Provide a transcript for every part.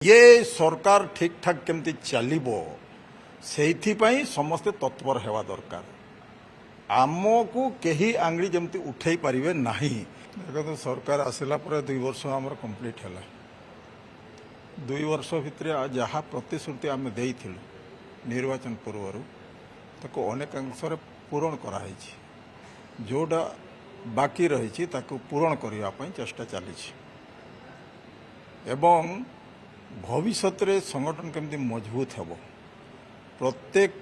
ये सरकार ठीक ठाक केमती चलिबो सेइथिपाई समस्ते तत्पर हेवा दरकार आमको कहीं आंगली जमती उठे पारे ना देखो सरकार आसला 2 वर्ष आमर कंप्लीट है 2 वर्ष भितर जहाँ प्रतिश्रुति आम देइथिलु निर्वाचन पूर्व ताको अनेक अंश पूरण कराई जोटा बाकी रही पूरण करने चेष्टा चली एवं भविष्य रे संगठन केमती मजबूत हेबो प्रत्येक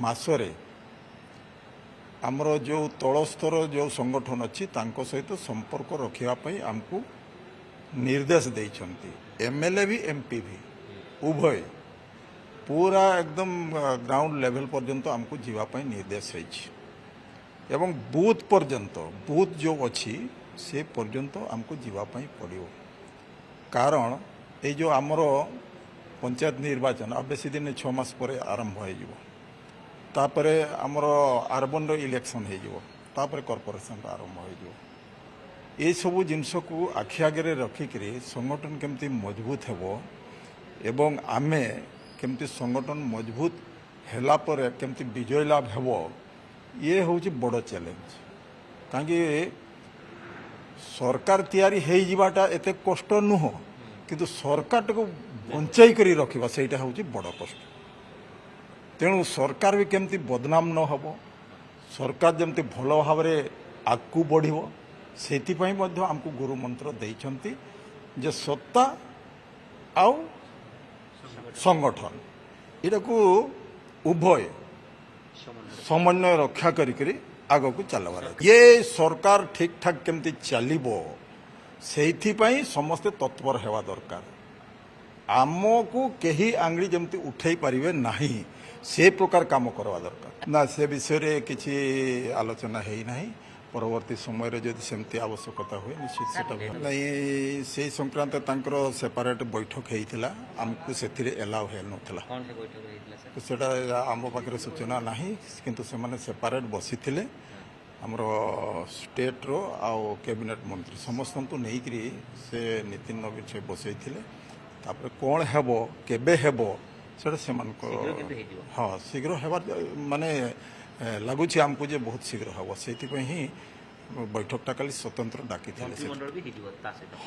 मासरे आमर जो तलस्तर जो संगठन अच्छी तांको सहित संपर्क रखापी आमको निर्देश देइछंती एमएलए भी एमपी भी उभय पूरा एकदम ग्राउंड लेवल पर्यंत आमको जीवापाई निर्देश होइछि एवं बूथ पर्यंत बूथ जो अच्छी से पर्यंत आमको जीवापाई पड़ियो कारण ये जो आमर पंचायत निर्वाचन अब बेसी दिन 6 मास पर आरंभ हो तापरे आमर अर्बन इलेक्शन हो कॉर्पोरेशन आरंभ हो ये सबू जिनस को आखि आगे रखिकी संगठन केमती मजबूत हेबो एवं आमे केमती संगठन मजबूत हैला पर केमती विजय लाभ हेबो ये हूँ बड़ चैलेंज कहीं सरकार तैयारी हो जावाटा एते कष्ट नुह किंतु सरकार को बंचाई करी रखा सेटा हूँ बड़ कष्ट तेणु सरकार भी केमती बदनाम न हो सरकार जमती भल भाव आगू बढ़ो से आमको गुरु मंत्र देइछंती जे सत्ता आउ संगठन यहाँ को उभय समन्वय रक्षा करी आग को चलवार ये सरकार ठीक ठाक केमती चलिबो सेइथिपाई समस्ते तत्पर हेवा दरकार आमको कहीं आंगली जमती उठे पारे ना से प्रकार काम करवा दरकार ना से विषय किसी आलोचना है ना परवर्ती समय जदि सेमती आवश्यकता हुए निश्चित से नहीं से संक्रांत तांकर सेपरेट बैठक होता आमको से एलाउ है नथला सेटा आम पाखे सूचना ना किंतु से माने सेपरेट बसी आमर स्टेट रो आउ कैबिनेट मंत्री समस्त को लेकिन से नितिन नवीन से बसई तापर कौन हेबो केबे हेबो सेटा से हाँ शीघ्र हेबार माने लगुच आमको जे बहुत शीघ्र हेबो सेतिपई ही बैठकटा काली स्वतंत्र डाकी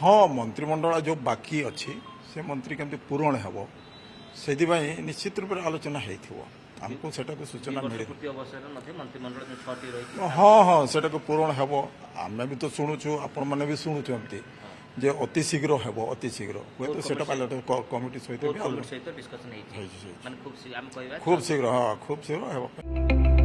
हाँ मंत्रिमंडल जो बाकी अच्छी से मंत्री केमती पूरण हेबो सेतिपई निश्चित रूप से आलोचना हेइथिबो आमको सेटा को सूचना मिले हाँ हाँ सेटा को पूरण हेबो आमे भी तो शुणुचु आपण माने भी शुणुचंती जे अति शीघ्र हेबो अति शीघ्र हुए तो सेटा कमिटी सहित खूब शीघ्र हाँ खूब शीघ्र हेबो।